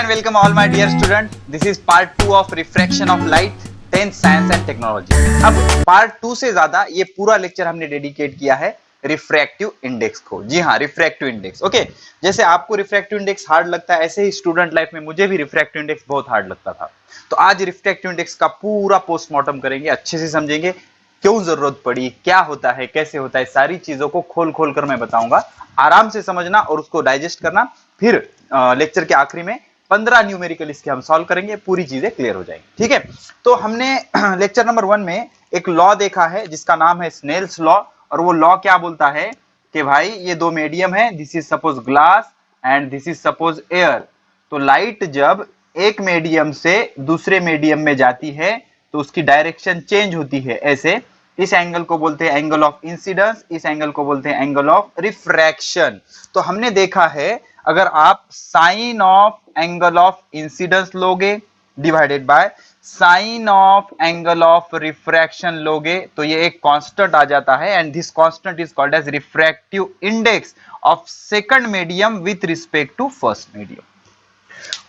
and welcome all my dear student. This is part 2 of refraction of light 10th science and technology. अब part 2 से ज्यादा ये पूरा lecture हमने dedicate किया है रिफ्रैक्टिव इंडेक्स को। जी हाँ, रिफ्रैक्टिव इंडेक्स। ओके, जैसे आपको रिफ्रैक्टिव इंडेक्स हार्ड लगता है, ऐसे ही स्टूडेंट लाइफ में मुझे भी रिफ्रैक्टिव इंडेक्स बहुत हार्ड लगता था। तो आज रिफ्रैक्टिव इंडेक्स का पूरा पोस्टमार्टम करेंगे, अच्छे से समझेंगे क्यों जरूरत पड़ी, क्या होता है, कैसे होता है, सारी चीजों को खोल खोल कर मैं बताऊंगा। आराम से समझना और उसको डाइजेस्ट करना। फिर लेक्चर के आखिरी में 15 न्यूमेरिकल इसके हम सॉल्व करेंगे, पूरी चीजें क्लियर हो जाएंगी। ठीक है, तो हमने लेक्चर नंबर 1 में एक लॉ देखा है जिसका नाम है स्नेल्स लॉ। और वो लॉ क्या बोलता है कि भाई ये दो मीडियम है, this is suppose glass and this is suppose air. तो लाइट जब एक मीडियम से दूसरे मीडियम में जाती है तो उसकी डायरेक्शन चेंज होती है ऐसे। इस एंगल को बोलते हैं एंगल ऑफ इंसिडेंस, इस एंगल को बोलते हैं एंगल ऑफ रिफ्रैक्शन। तो हमने देखा है अगर आप sine of angle of incidence लोगे divided by sine of angle of refraction लोगे तो ये एक कांस्टेंट आ जाता है, and this constant is called as refractive index of second medium with respect to first medium.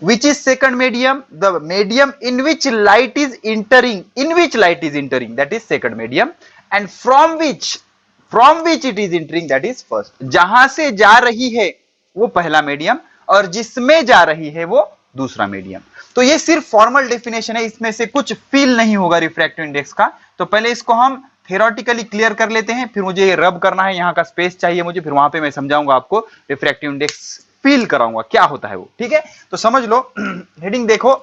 Which is second medium? The medium in which light is entering, that is second medium, and from which it is entering, that is first. जहां से जा रही है वो पहला medium और जिसमें जा रही है वो दूसरा मीडियम। तो ये सिर्फ फॉर्मल डेफिनेशन है, इसमें से कुछ फील नहीं होगा रिफ्रैक्टिव इंडेक्स का। तो पहले इसको हम थ्योरेटिकली क्लियर कर लेते हैं, फिर मुझे ये रब करना है, यहाँ का स्पेस चाहिए मुझे, फिर वहां पे मैं समझाऊंगा आपको रिफ्रैक्टिव इंडेक्स, फील कराऊंगा क्या होता है वो। ठीक है, तो समझ लो। हेडिंग देखो,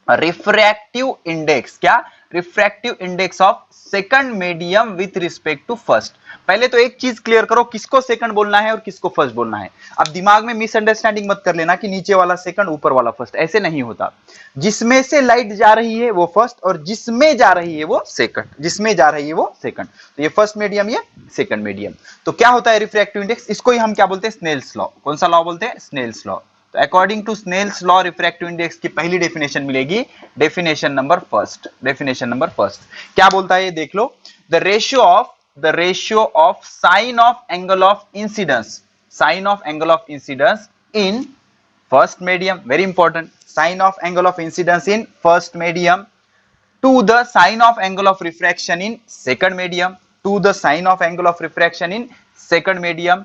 रिफ्रैक्टिव इंडेक्स। क्या? Refractive index of second medium with respect to first. पहले तो एक चीज क्लियर करो, किसको सेकंड बोलना है और किसको फर्स्ट बोलना है। अब दिमाग में मिसअंडरस्टैंडिंग मत कर लेना कि नीचे वाला सेकंड ऊपर वाला फर्स्ट, ऐसे नहीं होता। जिसमें से लाइट जा रही है वो फर्स्ट और जिसमें जा रही है वो सेकंड, जिसमें जा रही है वो सेकंड। तो ये फर्स्ट मीडियम, ये सेकंड मीडियम। तो क्या होता है रिफ्रैक्टिव इंडेक्स? इसको ही हम क्या बोलते हैं? Snell's law. कौन सा लॉ बोलते हैं? Snell's law. तो according to Snell's law refractive index की पहली डेफिनेशन मिलेगी, definition number first. Definition number first क्या बोलता है ये देख लो। The ratio of sine of angle of incidence, sine of angle of incidence in first medium, very important, sine of angle of incidence in first medium to the sine of angle of refraction in second medium, to the sine of angle of refraction in second medium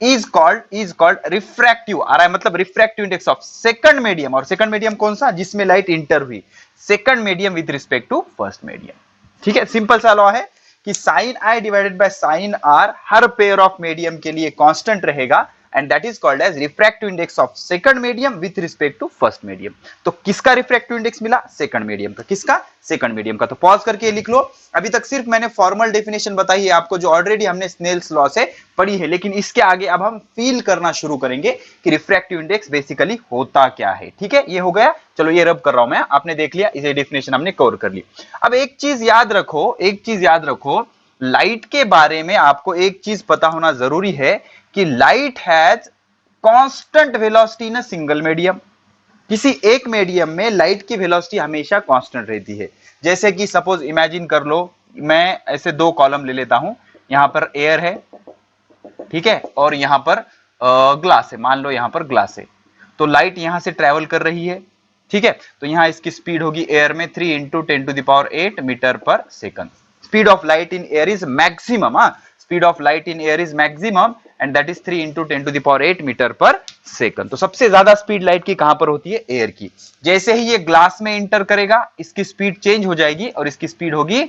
is called refractive. आ रहा है मतलब refractive index of second medium. और second medium कौन सा? जिसमें light enter हुई, second medium with respect to first medium. ठीक है, सिंपल सा लॉ है कि sine i divided by sine r हर पेयर ऑफ मीडियम के लिए कांस्टेंट रहेगा, and that is called as refractive index of second medium with respect to first medium. तो किसका रिफ्रैक्टिव इंडेक्स मिला? सेकंड मीडियम का। किसका? सेकंड मीडियम का। तो पॉज करके लिख लो। अभी तक सिर्फ मैंने फॉर्मल डेफिनेशन बताई है आपको, जो ऑलरेडी हमने स्नेल्स लॉ से पढ़ी है, लेकिन इसके आगे अब हम फील करना शुरू करेंगे कि रिफ्रैक्टिव इंडेक्स बेसिकली होता क्या है। ठीक है, ये हो गया। चलो ये रब कर रहा हूं मैं, आपने देख लिया, इसे डेफिनेशन हमने कवर कर ली। अब एक चीज याद रखो, लाइट के बारे में आपको एक चीज पता होना जरूरी है कि light has constant velocity in a single medium. किसी एक मीडियम में लाइट की वेलोसिटी हमेशा कांस्टेंट रहती है। जैसे कि सपोज इमेजिन कर लो, मैं ऐसे दो कॉलम ले लेता हूं, यहां पर एयर है, ठीक है, और यहां पर ग्लास है। मान लो यहां पर ग्लास है, तो लाइट यहां से ट्रेवल कर रही है, ठीक है। तो यहां इसकी स्पीड होगी एयर में 3 into 10⁸ metre per second. Speed of light in air is maximum, speed of light in air is maximum, and that is 3 into 10⁸ metre per second. तो सबसे ज्यादा स्पीड लाइट की कहां पर होती है? एयर की। जैसे ही ये ग्लास में इंटर करेगा, इसकी स्पीड चेंज हो जाएगी और इसकी स्पीड होगी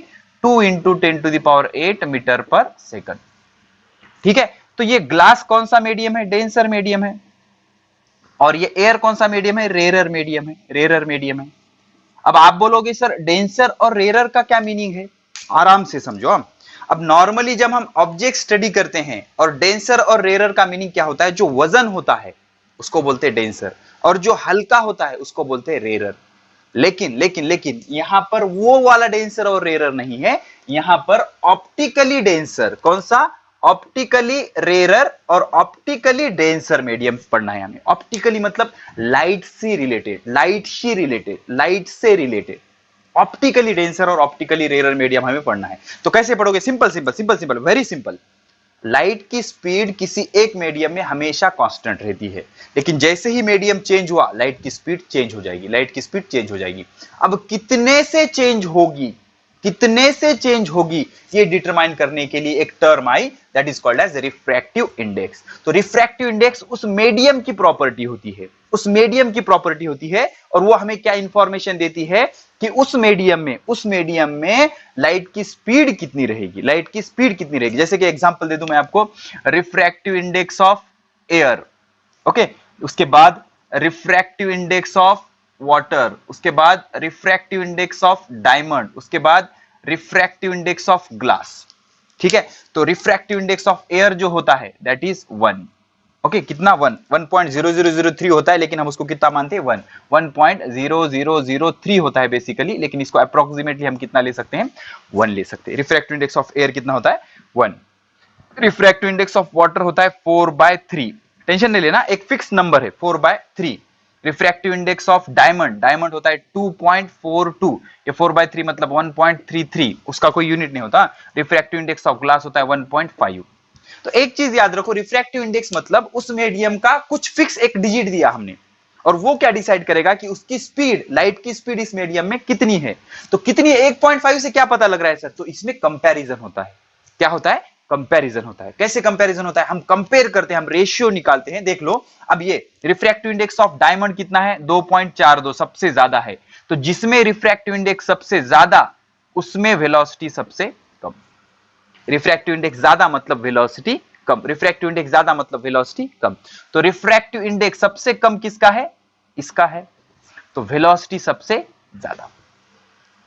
2 इंटू 10⁸ मीटर पर सेकंड। ठीक है, तो ये ग्लास कौन सा मीडियम है? डेंसर मीडियम है। और ये एयर कौन सा मीडियम है? रेयर मीडियम है, रेयर मीडियम है। अब आप बोलोगे सर डेंसर और रेयर का क्या मीनिंग है? आराम से समझो। अब नॉर्मली जब हम ऑब्जेक्ट स्टडी करते हैं और डेंसर और रेयर का मीनिंग क्या होता है? जो वजन होता है उसको बोलते हैं डेंसर, और जो हल्का होता है उसको बोलते हैं रेयर। लेकिन यहां पर वो वाला डेंसर और रेयर नहीं है, यहां पर ऑप्टिकली डेंसर। कौन सा? ऑप्टिकली रेयर और ऑप्टिकली डेंसर मीडियम पढ़ना है हमें। ऑप्टिकली मतलब लाइट से रिलेटेड, ऑप्टिकली डेंसर और ऑप्टिकली रेयर मीडियम हमें पढ़ना है। तो कैसे पढ़ोगे? Simple, very simple. लाइट की स्पीड किसी एक मीडियम में हमेशा कांस्टेंट रहती है, लेकिन जैसे ही मीडियम चेंज हुआ लाइट की स्पीड चेंज हो जाएगी, लाइट की स्पीड चेंज हो जाएगी। अब कितने से चेंज होगी, कितने से चेंज होगी, ये डिटरमाइन करने के लिए एक टर्म आई, that is called as refractive index. तो रिफ्रैक्टिव इंडेक्स उस मीडियम की प्रॉपर्टी होती है, उस मीडियम की प्रॉपर्टी होती है, और वो हमें क्या इंफॉर्मेशन देती है कि उस मीडियम में लाइट की स्पीड कितनी रहेगी, लाइट की स्पीड कितनी रहेगी। जैसे कि एग्जांपल दे दूं मैं आपको, refractive index of air, okay, उसके बाद रिफ्रैक्टिव इंडेक्स ऑफ वाटर, उसके बाद रिफ्रैक्टिव इंडेक्स ऑफ डायमंड, उसके बाद रिफ्रैक्टिव इंडेक्स ऑफ ग्लास। ठीक है, तो रिफ्रैक्टिव इंडेक्स ऑफ एयर जो होता है दैट इज 1, ओके, कितना 1.0003 होता है, लेकिन हम उसको कितना मानते हैं 1.0003 होता है बेसिकली, लेकिन इसको अप्रोक्सीमेटली हम कितना ले सकते हैं 1 ले सकते हैं। रिफ्रैक्टिव इंडेक्स ऑफ एयर कितना होता है 1। रिफ्रैक्टिव इंडेक्स ऑफ वाटर होता है 4/3, टेंशन नहीं लेना, एक फिक्स नंबर है 4/3। रिफ्रैक्टिव इंडेक्स ऑफ डायमंड होता है 2.42, ये 4/3 मतलब 1.33, उसका कोई यूनिट नहीं होता। रिफ्रैक्टिव इंडेक्स ऑफ ग्लास होता है 1.5। तो एक चीज याद रखो, रिफ्रैक्टिव इंडेक्स मतलब उस मीडियम का कुछ फिक्स एक डिजिट दिया हमने, और वो क्या डिसाइड करेगा कि उसकी स्पीड, लाइट की स्पीड इस मीडियम में कितनी है। तो कितनी 1.5 से क्या पता लग रहा है सर, तो इसमें कंपैरिजन होता है। क्या होता है, कंपैरिजन होता है। कैसे कंपैरिजन होता है, हम कंपेयर करते हैं, हम रेशियो निकालते हैं। देख लो, अब ये रिफ्रैक्टिव इंडेक्स ऑफ डायमंड कितना है 2.42, सबसे ज्यादा है। तो जिसमें रिफ्रैक्टिव इंडेक्स सबसे ज्यादा, उसमें वेलोसिटी सबसे कम। रिफ्रैक्टिव इंडेक्स ज्यादा मतलब वेलोसिटी कम, रिफ्रैक्टिव इंडेक्स ज्यादा मतलब वेलोसिटी कम। तो रिफ्रैक्टिव इंडेक्स सबसे कम किसका है, इसका है। तो वेलोसिटी सबसे ज्यादा,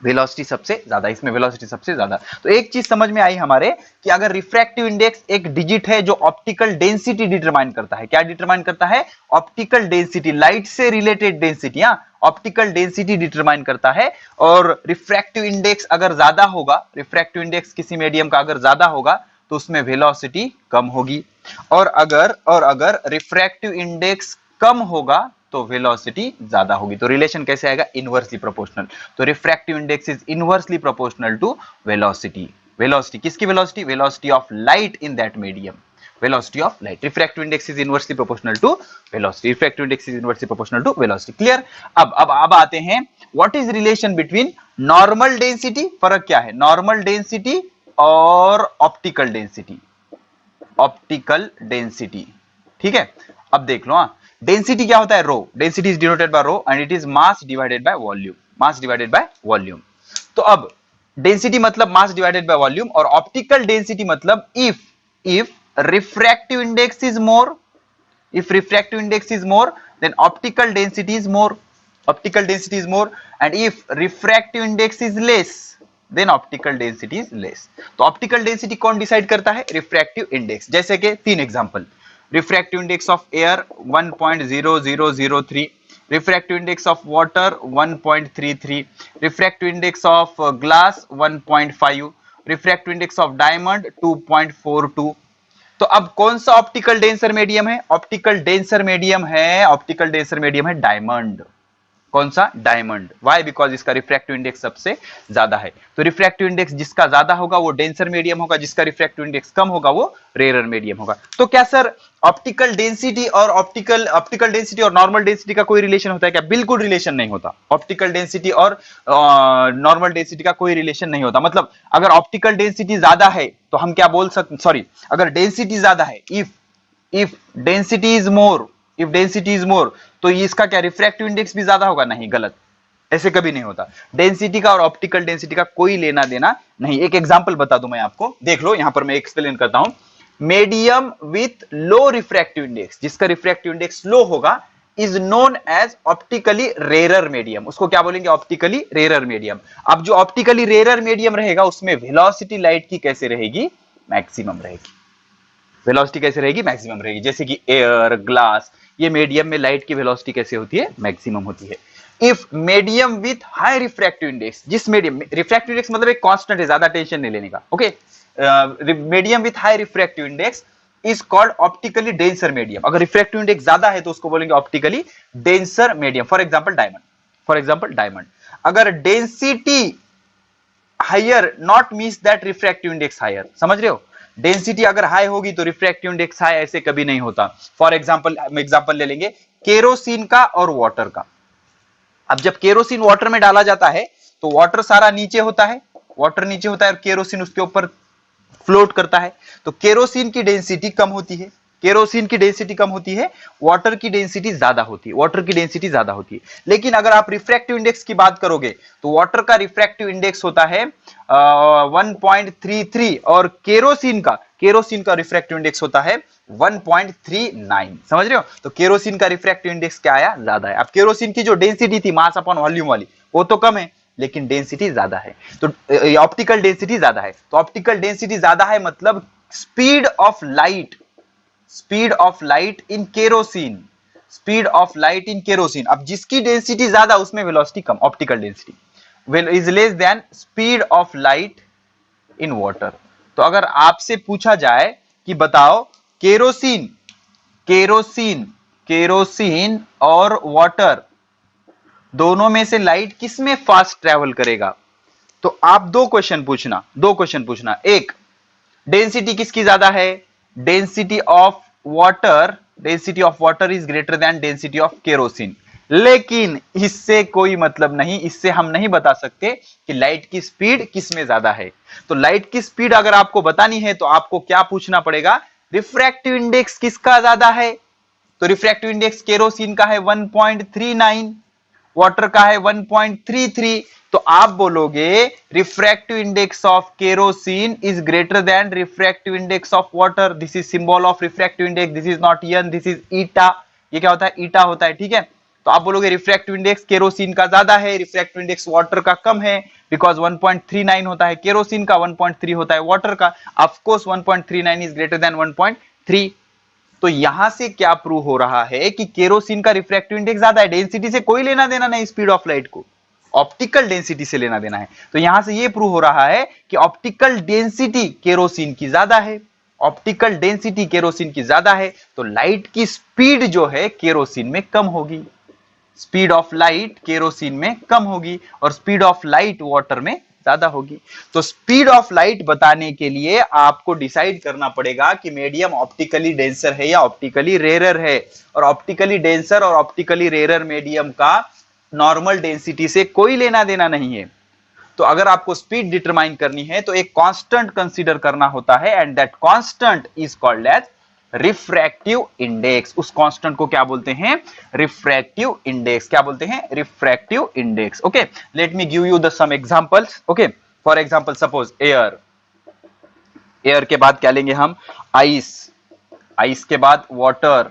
वेलोसिटी सबसे ज्यादा, इसमें वेलोसिटी सबसे ज्यादा। तो एक चीज समझ में आई हमारे कि अगर रिफ्रैक्टिव इंडेक्स एक डिजिट है जो ऑप्टिकल डेंसिटी डिटरमाइन करता है। क्या डिटरमाइन करता है, ऑप्टिकल डेंसिटी, लाइट से related density, optical density determine करता है। और रिफ्रैक्टिव इंडेक्स अगर ज्यादा होगा, रिफ्रैक्टिव इंडेक्स किसी मीडियम का अगर ज्यादा होगा तो उसमें वेलोसिटी कम होगी, और अगर रिफ्रैक्टिव इंडेक्स कम होगा तो वेलोसिटी ज्यादा होगी। तो रिलेशन कैसे आएगा, इनवर्सली प्रोपोर्शनल। तो refractive index is inversely proportional to velocity. Velocity किसकी, velocity, velocity of light in that medium, velocity of light. Refractive index is inversely proportional to velocity, refractive index is inversely proportional to velocity. Clear. अब आते हैं, what is relation between normal density, फर्क क्या है normal density और optical density, optical density. ठीक है, अब देख लो, डेंसिटी क्या होता है, रो, density is denoted by rho and it is mass divided by volume, mass divided by volume. तो अब डेंसिटी मतलब मास डिवाइडेड बाय वॉल्यूम, और ऑप्टिकल डेंसिटी मतलब if refractive index is more, if refractive index is more then optical density is more, optical density is more, and if refractive index is less then optical density is less। तो optical density कौन decide करता है, refractive index। जैसे कि 3 example, refractive index of air 1.0003, refractive index of water 1.33, refractive index of glass 1.5, refractive index of diamond 2.42। तो अब कौन सा ऑप्टिकल डेंसर मीडियम है, ऑप्टिकल डेंसर मीडियम है, ऑप्टिकल डेंसर मीडियम है डायमंड। कौन सा, डायमंड। व्हाई, बिकॉज इसका रिफ्रैक्टिव इंडेक्स सबसे ज्यादा है। तो रिफ्रैक्टिव इंडेक्स जिसका ज्यादा होगा वो डेंसर मीडियम होगा, जिसका रिफ्रैक्टिव इंडेक्स कम होगा वो रेयर मीडियम होगा। तो क्या सर ऑप्टिकल डेंसिटी और ऑप्टिकल डेंसिटी और नॉर्मल डेंसिटी का कोई रिलेशन होता है क्या, बिल्कुल रिलेशन नहीं होता। ऑप्टिकल डेंसिटी और नॉर्मल डेंसिटी का कोई रिलेशन नहीं होता। मतलब अगर ऑप्टिकल डेंसिटी ज्यादा है तो हम क्या बोल सकते, सॉरी, अगर डेंसिटी ज्यादा है, if density is more, if density is more, तो इसका क्या रिफ्रैक्टिव इंडेक्स भी ज्यादा होगा, नहीं, गलत, ऐसे कभी नहीं होता। डेंसिटी का और ऑप्टिकल डेंसिटी का कोई लेना देना नहीं। एक एग्जांपल बता दूं मैं आपको, देख लो, यहां पर मैं एक्सप्लेन करता हूं। Medium with low refractive index, जिसका रिफ्रैक्टिव इंडेक्स लो होगा, is known as optically rarer medium. उसको क्या बोलेंगे, ऑप्टिकली रेरर मीडियम। अब जो ऑप्टिकली रेरर मीडियम रहेगा उसमें वेलोसिटी लाइट की कैसे रहेगी, मैक्सिमम रहेगी। वेलोसिटी कैसे रहेगी, मैक्सिमम रहेगी। जैसे कि एयर, ग्लास, ये मीडियम में लाइट की वेलोसिटी कैसे होती है, मैक्सिमम होती है। If medium with high refractive index, जिस मीडियम, रिफ्रैक्टिव इंडेक्स मतलब एक कांस्टेंट है, ज्यादा टेंशन नहीं लेने का, okay. Medium with high refractive index is called optically denser medium. अगर रिफ्रैक्टिव इंडेक्स ज्यादा है तो उसको बोलेंगे optically denser medium. For example diamond, for example diamond. अगर density higher not means that refractive index higher, समझ रहे हो, डेंसिटी अगर हाई होगी तो रिफ्रैक्टिव इंडेक्स हाई, ऐसे कभी नहीं होता। फॉर एग्जांपल हम एग्जांपल ले लेंगे केरोसिन का और वाटर का। अब जब केरोसिन वाटर में डाला जाता है तो वाटर सारा नीचे होता है, वाटर नीचे होता है और केरोसिन उसके ऊपर फ्लोट करता है, तो केरोसिन की डेंसिटी कम होती है, केरोसिन की डेंसिटी कम होती है, वाटर की डेंसिटी ज्यादा होती है, वाटर की डेंसिटी ज्यादा होती है। लेकिन अगर आप रिफ्रैक्टिव इंडेक्स की बात करोगे तो वाटर का रिफ्रैक्टिव इंडेक्स होता है 1.33 और केरोसिन का रिफ्रैक्टिव इंडेक्स होता है 1.39। समझ रहे हो? तो केरोसिन का रिफ्रैक्टिव इंडेक्स क्या आया? ज्यादा है। अब केरोसिन की जो डेंसिटी थी मास अपॉन वॉल्यूम वाली, वो तो कम है लेकिन डेंसिटी ज्यादा है, तो ऑप्टिकल डेंसिटी ज्यादा है। तो ऑप्टिकल डेंसिटी ज्यादा है मतलब speed of light in kerosene, speed of light in kerosene. अब जिसकी डेंसिटी ज्यादा उसमें velocity come, optical density is less than speed of light in water. तो अगर आपसे पूछा जाए कि बताओ केरोसिन और वाटर दोनों में से लाइट किस में फास्ट ट्रेवल करेगा, तो आप दो क्वेश्चन पूछना। एक, डेंसिटी किसकी ज्यादा है? Density of water is greater than density of kerosene. लेकिन इससे कोई मतलब नहीं, इससे हम नहीं बता सकते कि लाइट की स्पीड किस में ज्यादा है। तो लाइट की स्पीड अगर आपको बतानी है तो आपको क्या पूछना पड़ेगा? रिफ्रैक्टिव इंडेक्स किसका ज्यादा है? तो रिफ्रैक्टिव इंडेक्स केरोसिन का है 1.39, वाटर का है 1.33। तो आप बोलोगे refractive index of kerosene is greater than refractive index of water. This is symbol of refractive index, this is not an, this is eta. ये क्या होता है? ईटा होता है, ठीक है। तो आप बोलोगे रिफ्रैक्टिव इंडेक्स केरोसिन का ज्यादा है, रिफ्रैक्टिव इंडेक्स वाटर का कम है, बिकॉज 1.39 होता है केरोसिन का, 1.3 होता है वाटर का। Of course 1.39 is greater than 1.3। तो यहां से क्या प्रूव हो रहा है कि केरोसिन का रिफ्रैक्टिव इंडेक्स ज्यादा है। डेंसिटी से कोई लेना देना नहीं स्पीड ऑफ लाइट को, ऑप्टिकल डेंसिटी से लेना देना है। तो यहां से यह प्रूव हो रहा है कि ऑप्टिकल डेंसिटी केरोसिन की ज्यादा है, ऑप्टिकल डेंसिटी केरोसिन की ज्यादा है, तो लाइट की स्पीड जो है केरोसिन में कम होगी, स्पीड ऑफ लाइट केरोसिन में कम होगी और स्पीड ऑफ लाइट वाटर में ज्यादा होगी। तो स्पीड ऑफ लाइट बताने के लिए आपको डिसाइड करना पड़ेगा कि मीडियम ऑप्टिकली डेंसर है या ऑप्टिकली रेरर है, और ऑप्टिकली डेंसर और ऑप्टिकली रेरर मीडियम का नॉर्मल डेंसिटी से कोई लेना देना नहीं है। तो अगर आपको स्पीड डिटरमाइन करनी है तो एक कांस्टेंट कंसीडर करना होता है, and that constant is called as refractive index. उस कांस्टेंट को क्या बोलते हैं? Refractive index. क्या बोलते हैं? Refractive index. Okay, let me give you the some examples. Okay, for example suppose air के बाद क्या लेंगे हम? आइस के बाद वाटर।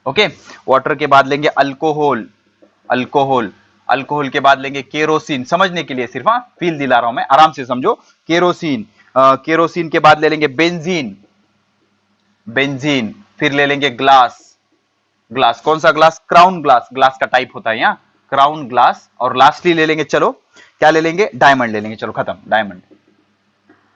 ओके, वाटर के बाद लेंगे अल्कोहल के बाद लेंगे केरोसिन। समझने के लिए सिर्फ फील दिला रहा हूं मैं, आराम से समझो। केरोसिन के बाद ले लेंगे बेंजीन, फिर ले लेंगे ग्लास। कौन सा ग्लास? क्राउन ग्लास का टाइप होता है यहाँ, क्राउन ग्लास। और लास्टली ले लेंगे, चलो क्या ले लेंगे? डायमंड ले लेंगे। चलो खत्म,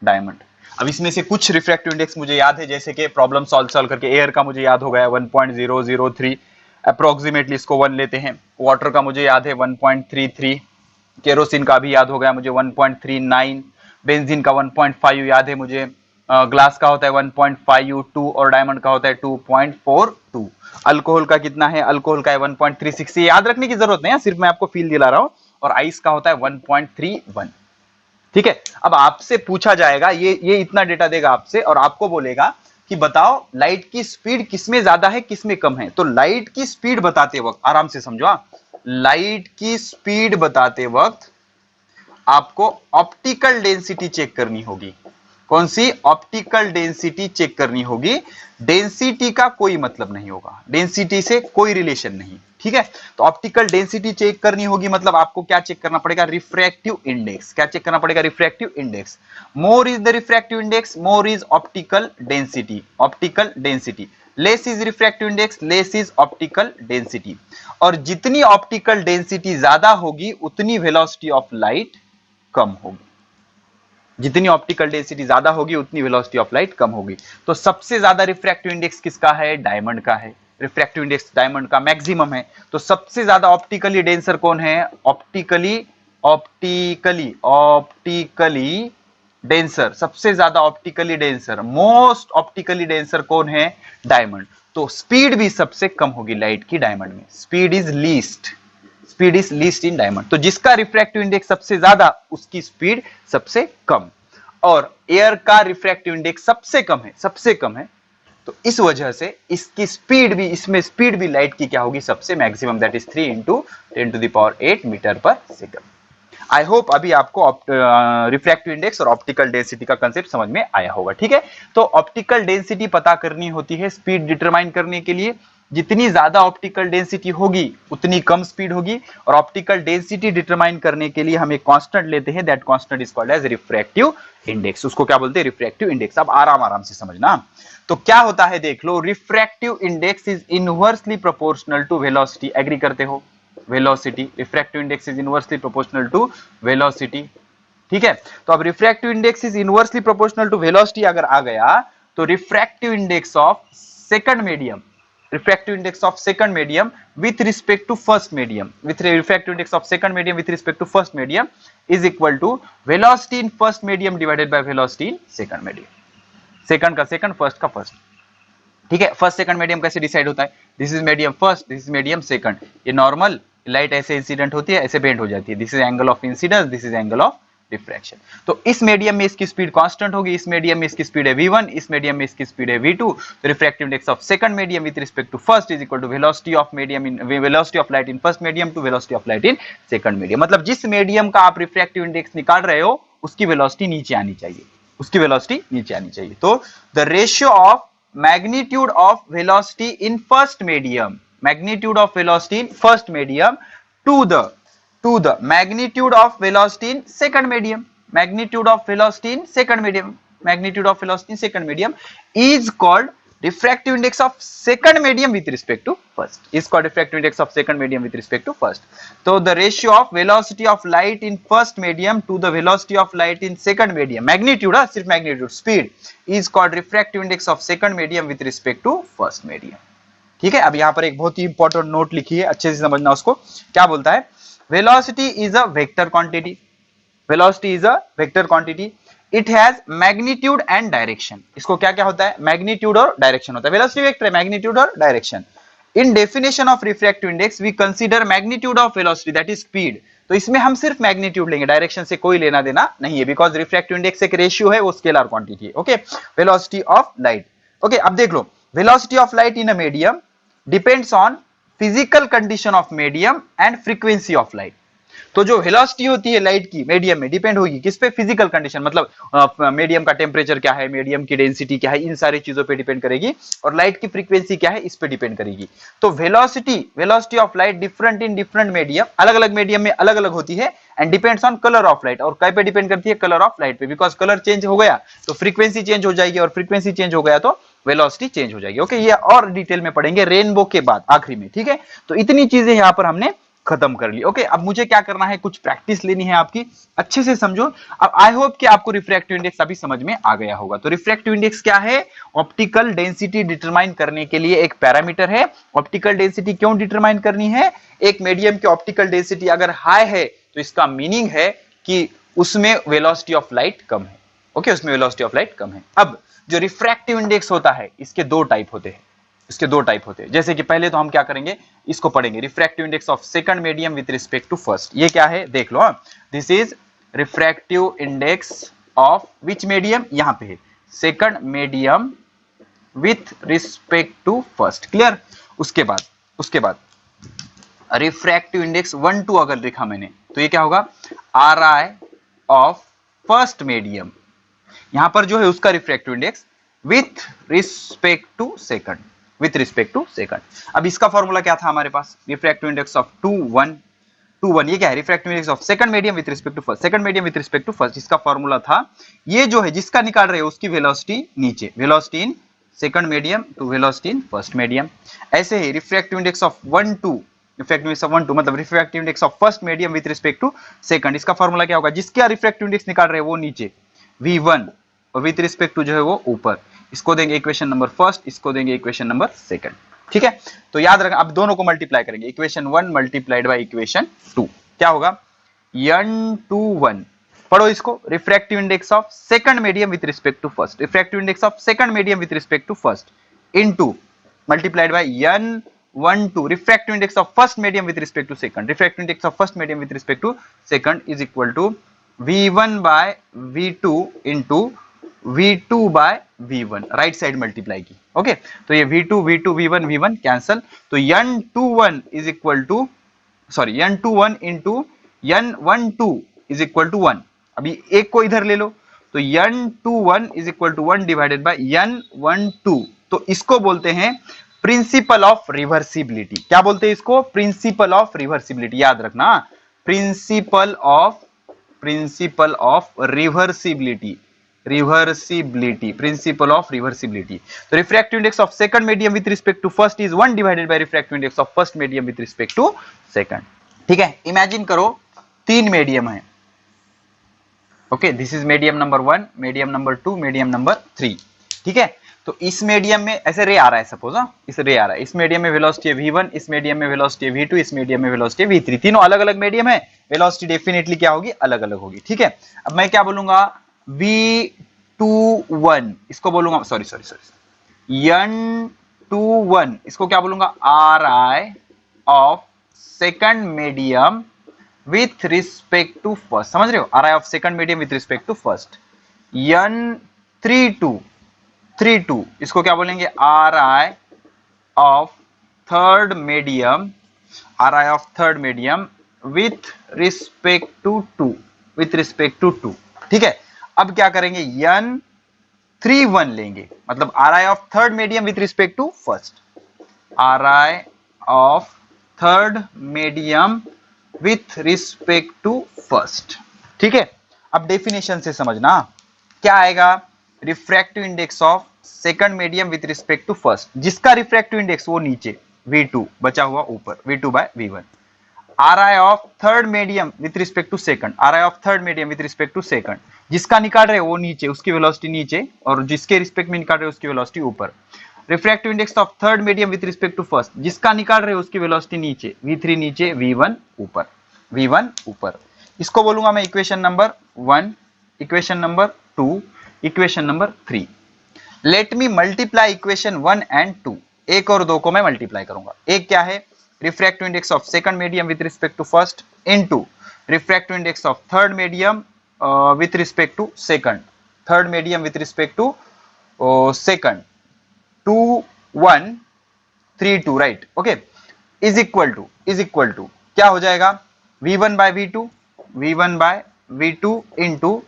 डायमंड। अब इसमें से कुछ रिफ्रैक्टिव इंडेक्स मुझे याद है, जैसे कि प्रॉब्लम सॉल्व करके एयर का मुझे याद हो गया 1.003 अप्रोक्सीमेटली, इसको 1 लेते हैं। वाटर का मुझे याद है 1.33, केरोसिन का भी याद हो गया मुझे 1.39, बेंजीन का 1.5 याद है मुझे, ग्लास का होता है 1.52 और डायमंड का होता है 2.42। अल्कोहल का कितना है? अल्कोहल का है 1.36। याद रखने की जरूरत नहीं है, सिर्फ मैं आपको फील दिला रहा हूं। और आइस का होता है 1.31। ठीक है, अब आपसे पूछा जाएगा, ये इतना डेटा देगा आपसे और आपको बोलेगा कि बताओ लाइट की स्पीड किसमें ज्यादा है किसमें कम है। तो लाइट की स्पीड बताते वक्त आराम से समझो, लाइट की स्पीड बताते वक्त आपको ऑप्टिकल डेंसिटी चेक करनी होगी। कौन सी? ऑप्टिकल डेंसिटी चेक करनी होगी। डेंसिटी का कोई मतलब नहीं होगा, डेंसिटी से कोई रिलेशन नहीं, ठीक है। तो ऑप्टिकल डेंसिटी चेक करनी होगी, मतलब आपको क्या चेक करना पड़ेगा? Refractive index. क्या चेक करना पड़ेगा? Refractive index. More is the refractive index, more is optical density. Less is refractive index, less is optical density. और जितनी ऑप्टिकल डेंसिटी ज्यादा होगी उतनी वेलोसिटी ऑफ लाइट कम होगी, जितनी ऑप्टिकल डेंसिटी ज्यादा होगी उतनी वेलोसिटी ऑफ लाइट कम होगी। तो सबसे ज्यादा रिफ्रैक्टिव इंडेक्स किसका है? डायमंड का है। रिफ्रैक्टिव इंडेक्स डायमंड का मैक्सिमम है। तो सबसे ज्यादा ऑप्टिकली डेंसर कौन है? ऑप्टिकली डेंसर, सबसे ज्यादा optically denser, most optically denser कौन है? डायमंड। तो स्पीड भी सबसे कम होगी लाइट की डायमंड में, speed is least in diamond. तो जिसका रिफ्रैक्टिव इंडेक्स सबसे ज्यादा उसकी स्पीड सबसे कम, और एयर का रिफ्रैक्टिव इंडेक्स सबसे कम है, तो इस वजह से इसकी स्पीड भी, इसमें स्पीड भी लाइट की क्या होगी? सबसे maximum, that is 3 × 10⁸ metre per second. I hope अभी आपको रिफ्रैक्टिव इंडेक्स और ऑप्टिकल डेंसिटी का कंसेप्ट समझ में आया होगा। ठीक है, तो ऑप्टिकल डेंसिटी पता करनी होती है स्पीड डिटरमाइन करने के लिए। जितनी ज्यादा ऑप्टिकल डेंसिटी होगी उतनी कम स्पीड होगी, और ऑप्टिकल डेंसिटी डिटरमाइन करने के लिए हम एक कांस्टेंट लेते हैं, that constant is called as refractive index. उसको क्या बोलते हैं? Refractive index. अब आराम से समझना। तो क्या होता है देख लो, refractive index is inversely proportional to velocity. Agree करते हो? Velocity, refractive index is inversely proportional to velocity. ठीक है, तो अब refractive index is inversely proportional to velocity अगर आ गया, तो refractive index of second medium, refractive index of second medium with respect to first medium, with refractive index of second medium with respect to first medium is equal to velocity in first medium divided by velocity in second medium. Second का second, first का first. ठीक है, first second medium कैसे decide होता है? This is medium first, this is medium second. ये normal light ऐसे incident होती है, ऐसे बेंड हो जाती है। This is angle of incidence, this is angle of diffraction. तो इस मीडियम में इसकी स्पीड कांस्टेंट होगी, इस मीडियम में इसकी स्पीड है v1, इस मीडियम में इसकी स्पीड है v2। तो refractive index of second medium with respect to first is equal to velocity of medium in velocity of light in first medium to velocity of light in second medium. मतलब जिस medium का आप refractive index निकाल रहे हो उसकी velocity नीचे आनी चाहिए, उसकी वेलोसिटी नीचे आनी चाहिए। तो the ratio of magnitude of velocity in first medium, magnitude of velocity in first medium to the magnitude of velocity in second medium, magnitude of velocity in second medium, magnitude of velocity in second medium is called refractive index of second medium with respect to first, is called refractive index of second medium with respect to first. So the ratio of velocity of light in first medium to the velocity of light in second medium, magnitude सिर्फ magnitude, speed is called refractive index of second medium with respect to first medium. ठीक है, अब यहाँ पर एक बहुत ही important note लिखी है, अच्छे से समझना उसको। क्या बोलता है? velocity is a vector quantity, velocity is a vector quantity, it has magnitude and direction। इसको क्या क्या होता है? मैग्नीट्यूड और डायरेक्शन होता है। वेलोसिटी वेक्टर है, मैग्नीट्यूड और direction. In definition of refractive index we consider magnitude of velocity that is speed. तो इसमें हम सिर्फ मैग्नीट्यूड लेंगे, डायरेक्शन से कोई लेना देना नहीं है, बिकॉज रिफ्रैक्टिव इंडेक्स एक रेशियो है, वो स्केलर क्वांटिटी है। Okay, velocity of light. Okay, अब देख लो, velocity of light in a medium depends on physical condition of medium and frequency of light. तो जो वेलोसिटी होती है लाइट की मीडियम में डिपेंड होगी किस पे? फिजिकल कंडीशन, मतलब मीडियम का टेम्परेचर क्या है, मीडियम की डेंसिटी क्या है, इन सारी चीजों पे डिपेंड करेगी, और लाइट की फ्रीक्वेंसी क्या है इस पे डिपेंड करेगी। तो velocity of light different in different medium, अलग अलग मीडियम में अलग अलग होती है, and depends on colour of light. और काय पे डिपेंड करती है? कलर ऑफ लाइट पे, बिकॉज कलर चेंज हो गया तो फ्रीक्वेंसी चेंज हो जाएगी, और फ्रीक्वेंसी चेंज हो गया तो वेलोसिटी चेंज हो जाएगी। ओके, ये और डिटेल में पढ़ेंगे रेनबो के बाद आखिरी में। ठीक है, तो इतनी चीजें यहां पर हमने खत्म कर ली। ओके, अब मुझे क्या करना है? कुछ प्रैक्टिस लेनी है आपकी, अच्छे से समझो। अब आई होप कि आपको रिफ्रैक्टिव इंडेक्स अभी समझ में आ गया होगा। तो रिफ्रैक्टिव इंडेक्स क्या है? ऑप्टिकल डेंसिटी डिटरमाइन करने के लिए एक पैरामीटर है। ऑप्टिकल डेंसिटी क्यों डिटरमाइन करनी है? एक मीडियम की ऑप्टिकल डेंसिटी अगर हाई है तो इसका मीनिंग है कि उसमें वेलोसिटी ऑफ लाइट कम है। ओके, उसमें वेलोसिटी ऑफ लाइट कम है। अब जो रिफ्रैक्टिव इंडेक्स होता है इसके दो टाइप होते हैं, जैसे कि पहले तो हम क्या करेंगे, इसको पढ़ेंगे, refractive index of second medium with respect to first. ये क्या है देख लो, this is refractive index of which medium? यहां पे है second medium with respect to first. Clear? उसके बाद रिफ्रैक्टिव इंडेक्स 1 2 अगर लिखा मैंने तो ये क्या होगा? R I of first medium. यहां पर जो है उसका refractive index with respect to second, with respect to second. अब इसका फॉर्मूला क्या था हमारे पास? रिफ्रैक्टिव इंडेक्स ऑफ 2 1 ये क्या है? Refractive index of second medium with respect to first, second medium with respect to first. इसका फॉर्मूला था, ये जो है जिसका निकाल रहे हो उसकी वेलोसिटी नीचे, velocity in second medium to velocity in first medium. ऐसे ही refractive index of 1 2, refractive index of 1 2 मतलब refractive index of first medium with respect to second. इसका फॉर्मूला क्या होगा? जिसका रिफ्रैक्टिव इंडेक्स निकाल रहे हो वो नीचे v1 और विथ रिस्पेक्ट टू जो है वो ऊपर। इसको देंगे इक्वेशन नंबर फर्स्ट, इसको देंगे इक्वेशन नंबर सेकंड। ठीक है, तो याद रखना, अब दोनों को मल्टीप्लाई करेंगे, इक्वेशन 1 मल्टीप्लाइड बाय इक्वेशन 2 क्या होगा? n21 पढ़ो इसको, refractive index of second medium with respect to first, refractive index of second medium with respect to first into multiplied by n12 refractive index of first medium with respect to second, refractive index of first medium with respect to second is equal to v1 by v2 into v2 by v1, right side multiply की। Okay, तो ये v2 v2 v1 v1 cancel, तो n21 is equal to sorry n21 into n12 is equal to 1। अभी एक को इधर ले लो, तो n21 is equal to 1 divided by n12, तो इसको बोलते हैं प्रिंसिपल ऑफ रिवर्सिबिलिटी। क्या बोलते हैं इसको? प्रिंसिपल ऑफ रिवर्सिबिलिटी, याद रखना, principle of reversibility, principle of reversibility. तो refractive index of second medium with respect to first is 1 divided by refractive index of first medium with respect to second. ठीक है, imagine करो 3 medium है। Okay, this is medium number 1, medium number 2, medium number 3। ठीक है, तो इस medium में ऐसे रे आ रहा है, सपोज इस रे आ रहा है, इस मीडियम में वेलोसिटी है v1, इस मीडियम में वेलोसिटी है v2, इस मीडियम में वेलोसिटी है v3। तीनों अलग अलग मीडियम है, वेलोसिटी डेफिनेटली क्या होगी? अलग अलग होगी। ठीक है, अब मैं क्या बोलूंगा? v21 इसको बोलूंगा, सॉरी n21 इसको क्या बोलूंगा? ri of second medium with respect to first. समझ रहे हो? ri of second medium with respect to first. n32 इसको क्या बोलेंगे? ri of third medium, ri of third medium with respect to 2। ठीक है, अब क्या करेंगे? n31 लेंगे, मतलब ri of third medium with respect to first, ri of third medium with respect to first. ठीक है, अब डेफिनेशन से समझना क्या आएगा? Refractive index of second medium with respect to first, जिसका रिफ्रैक्टिव इंडेक्स वो नीचे v2 बचा हुआ ऊपर, v2 by v1। ri of third medium with respect to second, ri of third medium with respect to second, जिसका निकाल रहे वो नीचे, उसकी वेलोसिटी नीचे, और जिसके रिस्पेक्ट में निकाल रहे उसकी वेलोसिटी ऊपर। Refractive index of third medium with respect to first, जिसका निकाल रहे उसकी वेलोसिटी नीचे, v3 नीचे, v1 ऊपर। इसको बोलूंगा मैं equation number 1, equation number 2, equation number 3। Let me multiply equation 1 and 2, एक और दो को मैं मल्टीप्लाई करूंगा। एक क्या है? Refractive index of second medium with respect to first into refractive index of third medium with respect to second, third medium with respect to second, 2 1 3 2, right? Okay, is equal to क्या हो जाएगा? v1 by v2, v1 by v2 into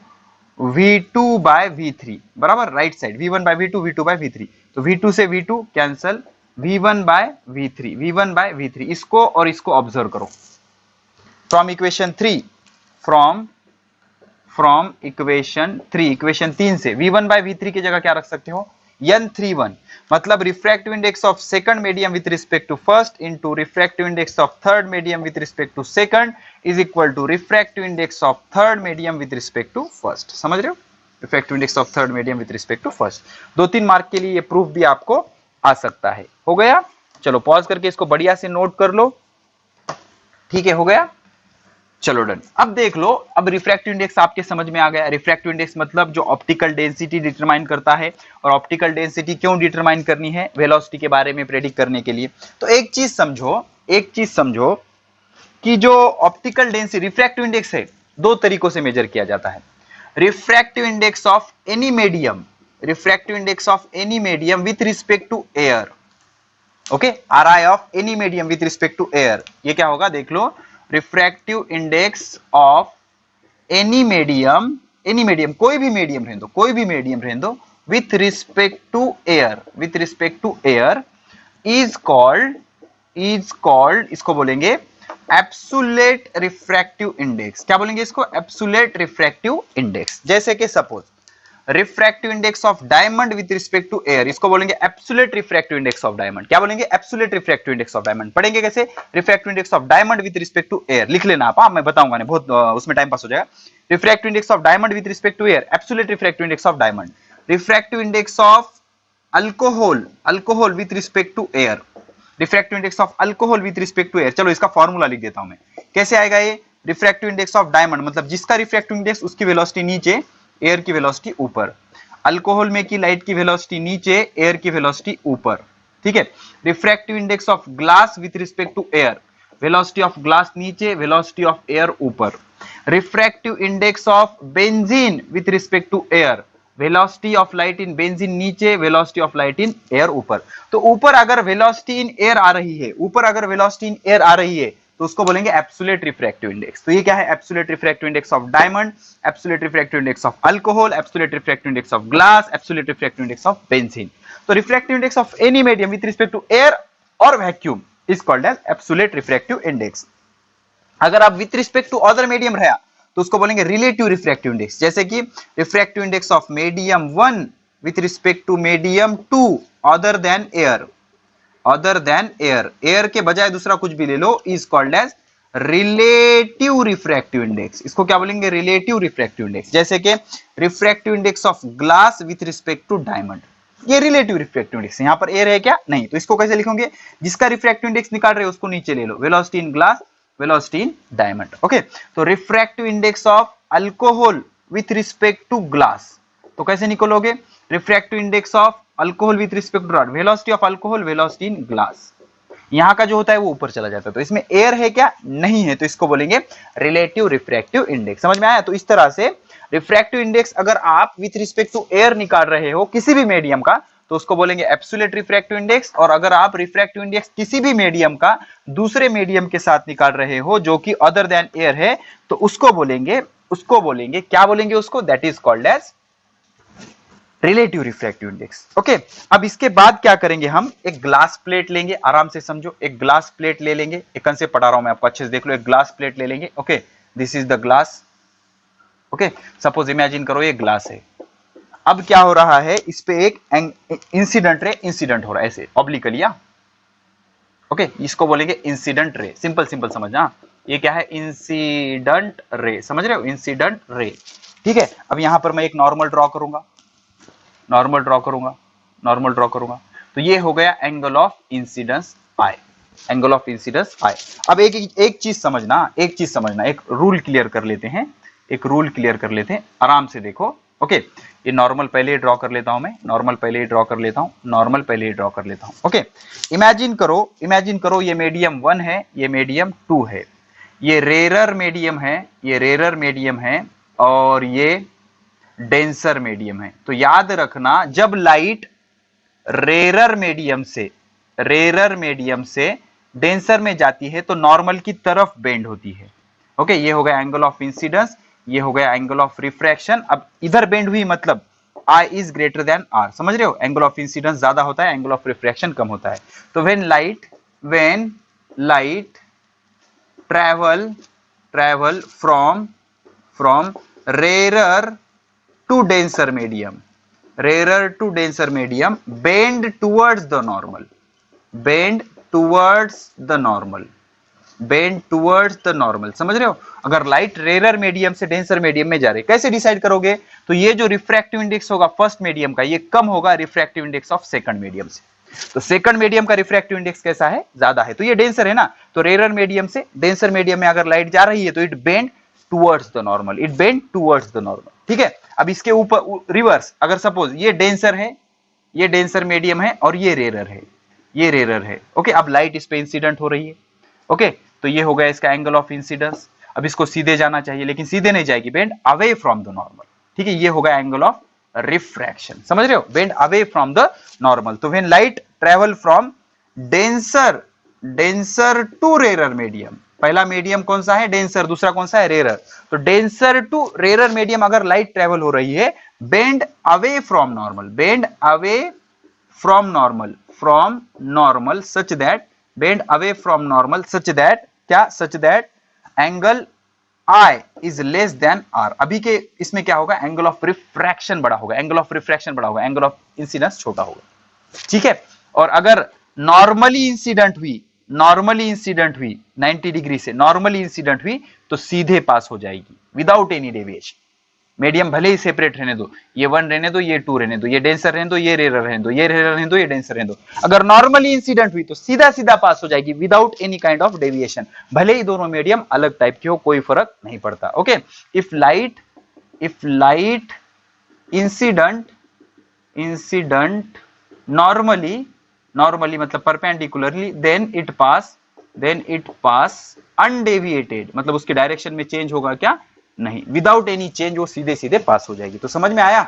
v2 bye v3, बराबर, right side v1 by v2, v2 bye v3, तो v2 से v2 cancel, v1 bye v3, इसको और इसको observe करो। फ्रॉम इक्वेशन 3, फ्रॉम इक्वेशन 3 से v1 बाय v3 की जगह क्या रख सकते हो? n31, मतलब refractive index of second medium with respect to first into refractive index of third medium with respect to second is equal to refractive index of third medium with respect to first. समझ रहे हो? Refractive index of third medium with respect to first. 2-3 mark के लिए ये proof भी आपको आ सकता है। हो गया? चलो पॉज करके इसको बढ़िया से नोट कर लो। ठीक है, हो गया? चलो डन। अब देख लो, अब रिफ्रैक्टिव इंडेक्स आपके समझ में आ गया। रिफ्रैक्टिव इंडेक्स मतलब जो ऑप्टिकल डेंसिटी डिटरमाइन करता है, और ऑप्टिकल डेंसिटी क्यों डिटरमाइन करनी है? वेलोसिटी के बारे में प्रेडिक्ट करने के लिए। तो एक चीज समझो कि जो ऑप्टिकल डेंसिटी रिफ्रैक्टिव इंडेक्स है, 2 तरीकों से मेजर किया जाता है। Refractive index of any medium with respect to air. Okay, ri of any medium with respect to air, ये क्या होगा? देख लो, refractive index of any medium, कोई भी मीडियम रहने दो, with respect to air is called, इसको बोलेंगे एब्सोल्यूट रिफ्रैक्टिव इंडेक्स। क्या बोलेंगे इसको? Absolute refractive index. जैसे कि suppose refractive index of diamond with respect to air, इसको बोलेंगे absolute refractive index of diamond. क्या बोलेंगे? Absolute refractive index of diamond. पढ़ेंगे कैसे? Refractive index of diamond with respect to air, लिख लेना आप, मैं बताऊंगा नहीं, बहुत उसमें टाइम पास हो जाएगा। Refractive index of diamond with respect to air, absolute refractive index of diamond. Refractive index of alcohol with respect to air, refractive index of alcohol with respect to air. चलो इसका formula लिख देता हूं मैं। कैसे आएगा ये? रिफ्रैक्टिव इंडेक्स ऑफ डायमंड मतलब जिसका रिफ्रैक्टिव इंडेक्स उसकी वेलोसिटी नीचे, एयर की वेलोसिटी ऊपर। अल्कोहल में की लाइट की वेलोसिटी नीचे, एयर की वेलोसिटी ऊपर, ठीक है। Refractive index of glass with respect to air, velocity of glass नीचे, वेलोसिटी ऑफ एयर ऊपर। Refractive index of benzene with respect to air, velocity of light in benzene नीचे, velocity of light in air ऊपर। तो ऊपर अगर velocity in air आ रही है, ऊपर अगर वेलोसिटी इन एयर आ रही है तो उसको बोलेंगे एब्सोल्यूट रिफ्रैक्टिव इंडेक्स। तो ये क्या है? Absolute refractive index of diamond, absolute refractive index of alcohol, absolute refractive index of glass, absolute refractive index of benzene. तो refractive index of any medium with respect to air और vacuum is called as absolute refractive index. अगर आप with respect to other medium रहा तो उसको बोलेंगे relative refractive index. जैसे कि refractive index of medium 1 with respect to medium 2 other than air, other than air, air के बजाय दूसरा कुछ भी ले लो, is called as relative refractive index. इसको क्या बोलेंगे? Relative refractive index. जैसे कि refractive index of glass with respect to diamond, ये रिलेटिव रिफ्रैक्टिव इंडेक्स। यहां पर एयर है क्या? नहीं। तो इसको कैसे लिखोगे? जिसका रिफ्रैक्टिव इंडेक्स निकाल रहे हो उसको नीचे ले लो, velocity in glass, velocity in diamond. Okay, तो refractive index of alcohol with respect to glass, तो कैसे निकालोगे? Refractive index of alcohol with respect to rod, velocity of alcohol, velocity in glass. यहां का जो होता है वो ऊपर चला जाता है। तो इसमें एयर है क्या? नहीं है। तो इसको बोलेंगे रिलेटिव रिफ्रैक्टिव इंडेक्स। समझ में आया? तो इस तरह से रिफ्रैक्टिव इंडेक्स अगर आप विथ रिस्पेक्ट टू एयर निकाल रहे हो किसी भी मीडियम का तो उसको बोलेंगे एब्सोल्यूट रिफ्रैक्टिव इंडेक्स। और अगर आप रिफ्रैक्टिव इंडेक्स किसी भी मीडियम का दूसरे मीडियम के साथ निकाल रहे हो जो कि अदर देन एयर है तो उसको बोलेंगे क्या बोलेंगे उसको? That is called as relative refractive index. Okay, अब इसके बाद क्या करेंगे? हम एक ग्लास प्लेट लेंगे, आराम से समझो। एक ग्लास प्लेट ले लेंगे, एक कंसेप्ट पढ़ा रहा हूं मैं आपको, अच्छे से देख लो। एक ग्लास प्लेट ले लेंगे। Okay, this is the glass. Okay, suppose imagine करो ये ग्लास है। अब क्या हो रहा है? इस पे एक इंसिडेंट रे इंसिडेंट हो रहा है ऐसे ऑब्लिकली। ओके, इसको बोलेंगे इंसिडेंट रे। सिंपल सिंपल समझना, ये क्या है? इंसिडेंट रे, समझ रहे हो? इंसिडेंट रे, ठीक है। अब यहां पर मैं एक नॉर्मल ड्रॉ करूंगा, नॉर्मल ड्रॉ करूंगा, नॉर्मल ड्रॉ करूंगा। तो ये हो गया angle of incidence i, angle of incidence i. अब एक चीज समझना, एक रूल क्लियर कर लेते हैं, एक रूल क्लियर कर लेते हैं, आराम से देखो। ओके, ये नॉर्मल पहले ही ड्रॉ कर लेता हूं मैं, नॉर्मल पहले ही ड्रॉ कर लेता हूं, नॉर्मल पहले ही ड्रॉ कर लेता हूं। ओके, इमेजिन करो ये मीडियम 1 है, ये मीडियम 2 है, ये रेरर मीडियम है, ये रेरर मीडियम है और ये डेंसर मीडियम है। तो याद रखना, जब लाइट रेरर मीडियम से डेंसर में जाती है तो नॉर्मल की तरफ बेंड होती है। ओके, ये हो गया एंगल ऑफ इंसिडेंस, ये हो गया एंगल ऑफ रिफ्रैक्शन। अब इधर बेंड हुई मतलब I is greater than R, समझ रहे हो? एंगल ऑफ इंसिडेंस ज्यादा होता है, एंगल ऑफ रिफ्रैक्शन कम होता है। तो when light travel from rarer to denser medium, bend towards the normal, समझ रहे हो? अगर लाइट रेरर मीडियम से डेंसर मीडियम में जा रही है, कैसे डिसाइड करोगे? तो ये जो रिफ्रैक्टिव इंडेक्स होगा फर्स्ट मीडियम का, ये कम होगा refractive index of second medium से। तो सेकंड मीडियम का रिफ्रैक्टिव इंडेक्स कैसा है? ज्यादा है, तो ये डेंसर है ना। तो रेरर मीडियम से डेंसर मीडियम में अगर लाइट जा रही है तो it bend towards the normal, ठीक है। अब इसके ऊपर रिवर्स, अगर सपोज ये डेंसर है, ये डेंसर मीडियम है और ये रेरर है, ओके। अब लाइट इस पे इंसिडेंट हो रही है, ओके। तो ये हो गया इसका एंगल ऑफ इंसिडेंस। अब इसको सीधे जाना चाहिए लेकिन सीधे नहीं जाएगी, bend away from the normal, ठीक है। ये हो गया एंगल ऑफ रिफ्रैक्शन, समझ रहे हो? Bend away from the normal. तो when light travel from denser to rarer medium, पहला मीडियम कौन सा है? डेंसर, दूसरा कौन सा है? रेरर। तो डेंसर टू रेरर मीडियम अगर लाइट ट्रेवल हो रही है, bend away from normal such that angle I is less than R। अभी के इसमें क्या होगा? एंगल ऑफ रिफ्रैक्शन बड़ा होगा, एंगल ऑफ इंसिडेंस छोटा होगा, ठीक है। और अगर नॉर्मली इंसिडेंट हुई 90 डिग्री से नॉर्मली इंसिडेंट हुई तो सीधे पास हो जाएगी विदाउट एनी डेविएशन, मीडियम भले ही सेपरेट रहने दो, ये 1 रहने दो, ये 2 रहने दो, ये डेंसर रहने दो, ये रेयर रहने दो, ये रेयर रहने दो, ये डेंसर रहने दो। अगर नॉर्मली इंसिडेंट हुई तो सीधा सीधा पास हो जाएगी without any kind of deviation, भले ही दोनों मीडियम अलग टाइप की हो, कोई फर्क नहीं पड़ता। Okay, if light incident normally मतलब perpendicularly, then it pass undeviated, मतलब उसके डायरेक्शन में चेंज होगा क्या? नहीं, विदाउट एनी चेंज वो सीधे सीधे पास हो जाएगी। तो समझ में आया?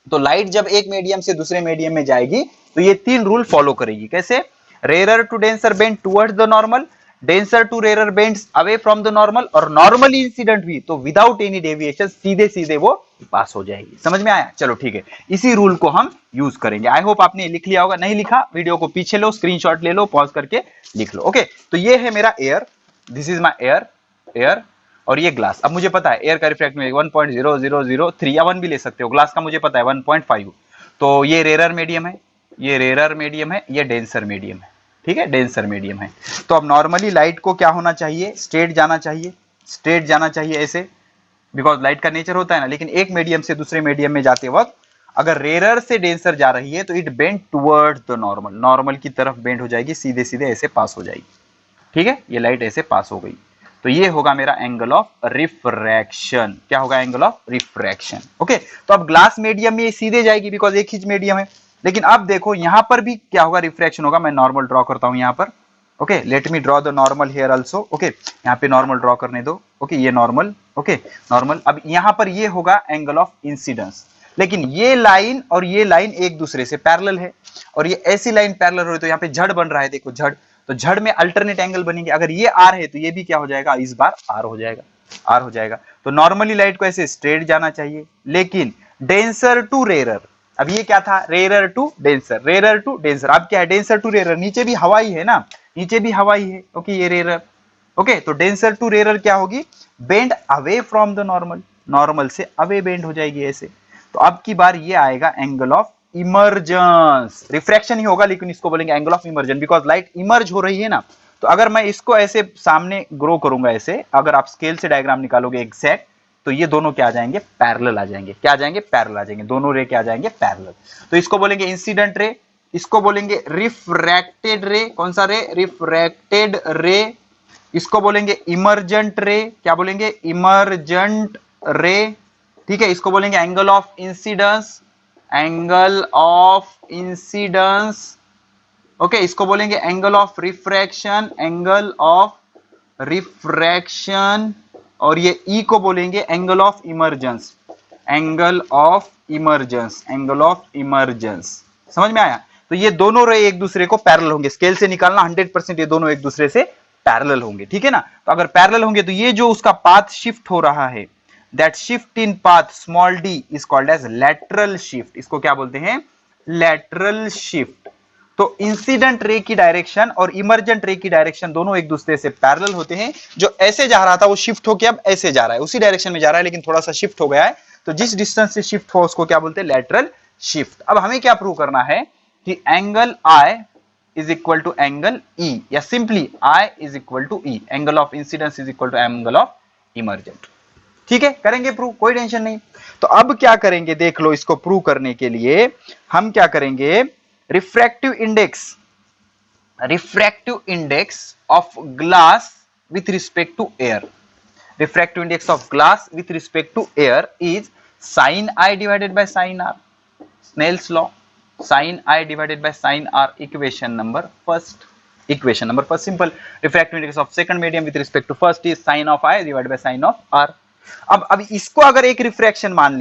तो लाइट जब एक मीडियम से दूसरे मीडियम में जाएगी तो ये 3 रूल फॉलो करेगी। कैसे? Rare to denser bend towards the normal, denser to rare bends away from the normal, और नॉर्मली इंसिडेंट हुई तो विदाउट एनी डेविएशन सीधे सीधे वो पास हो जाएगी। समझ में आया? चलो ठीक है, इसी रूल को हम यूज करेंगे। आई होप आपने लिख लिया होगा, नहीं लिखा वीडियो को पीछे लो, स्क्रीनशॉट ले लो, पॉज करके लिख लो। ओके, तो ये है मेरा air, this is my air, और ये ग्लास। अब मुझे पता है एयर का रिफ्रैक्टिव इंडेक्स 1.0003 या 1 भी ले सकते हो, ग्लास का मुझे पता है 1.5। तो ये रेयर मीडियम है, ये डेंसर मीडियम है, ठीक है, डेंसर मीडियम है। तो अब नॉर्मली लाइट को क्या होना चाहिए? स्ट्रेट जाना चाहिए ऐसे, बिकॉज लाइट का नेचर होता है ना। लेकिन एक मीडियम से दूसरे मीडियम में जाते वक्त अगर रेयर से डेंसर जा रही है तो it bend towards the normal की तरफ बेंड हो जाएगी, सीधे सीधे ऐसे पास हो जाएगी। ठीक है, ये लाइट ऐसे पास हो गई, तो ये होगा मेरा एंगल ऑफ रिफ्रैक्शन। क्या होगा? Angle of refraction. ओके, तो अब ग्लास मीडियम में सीधे जाएगी बिकॉज एक ही मीडियम है। लेकिन अब देखो यहां पर भी क्या होगा? रिफ्रैक्शन होगा। मैं नॉर्मल ड्रॉ करता हूं यहां पर। Okay, let me draw the normal here also. Okay, यहाँ पे नॉर्मल ड्रॉ करने दो। ओके, ये नॉर्मल, ओके नॉर्मल। अब यहां पर ये होगा एंगल ऑफ इंसिडेंस, लेकिन ये लाइन और ये लाइन एक दूसरे से पैरेलल है, और ये ऐसी लाइन पैरेलल हो रही, तो यहाँ पे झड़ बन रहा है, देखो झड़, तो झड़ में अल्टरनेट एंगल बनेंगे। अगर ये आर है तो ये भी क्या हो जाएगा? इस बार आर हो जाएगा। तो नॉर्मली लाइट को ऐसे स्ट्रेट जाना चाहिए, लेकिन डेंसर टू रेयर, अब ये क्या था? Rare to denser. अब क्या है? डेंसर टू रेयर, नीचे भी हवाई है ना, ओके, ये रेयर। ओके, तो डेंसर टू रेयर क्या होगी? Bend away from the normal से अवे बेंड हो जाएगी ऐसे। तो अब की बार ये आएगा एंगल ऑफ इमर्जेंस। रिफ्रैक्शन ही होगा, लेकिन इसको बोलेंगे angle of immersion, because light emerge हो रही है ना। तो अगर मैं इसको ऐसे सामने ग्रो करूंगा ऐसे, अगर आप स्केल से डायग्राम निकालोगे एग्जैक्ट, तो ये दोनों क्या आ जाएंगे? पैरेलल आ जाएंगे। क्या आ जाएंगे? पैरेलल आ जाएंगे। दोनों रे क्या आ जाएंगे? पैरेलल। तो इसको बोलेंगे इंसिडेंट रे, इसको बोलेंगे रिफ्रैक्टेड रे। कौन सा रे? रिफ्रैक्टेड रे। इसको बोलेंगे इमर्जेंट रे। क्या बोलेंगे? इमर्जेंट रे। ठीक है, इसको बोलेंगे एंगल ऑफ इंसिडेंस। ओके, इसको बोलेंगे एंगल ऑफ रिफ्रैक्शन, और ये ई को बोलेंगे एंगल ऑफ इमर्जेंस। समझ में आया? तो ये दोनों रे एक दूसरे को पैरेलल होंगे। स्केल से निकालना 100%, ये दोनों एक दूसरे से पैरेलल होंगे। ठीक है ना? तो अगर पैरेलल होंगे तो ये जो उसका पाथ शिफ्ट हो रहा है, that shift in path small d is called as lateral shift। इसको क्या बोलते हैं? lateral shift। तो इंसिडेंट रे की डायरेक्शन और इमर्जेंट रे की डायरेक्शन दोनों एक दूसरे से पैरेलल होते हैं। जो ऐसे जा रहा था वो शिफ्ट होकर अब ऐसे जा रहा है, उसी डायरेक्शन में जा रहा है, लेकिन थोड़ा सा शिफ्ट हो गया है। तो जिस डिस्टेंस से शिफ्ट हो उसको क्या बोलते हैं? Lateral shift. अब हमें क्या प्रूव करना है कि angle I is equal to angle E, या simply I is equal to E, angle of incidence is equal to angle of emergent. ठीक है, करेंगे प्रूव, कोई टेंशन नहीं। तो अब क्या करेंगे देख लो, इसको प्रूव करने के लिए हम क्या करेंगे? Refractive index of glass with respect to air. Refractive index of glass with respect to air is sin I divided by sin R। Snell's law, sin I divided by sin R। Equation number first simple. Refractive index of second medium with respect to first is sin of I divided by sin of R। अब इसको अगर एक refraction मान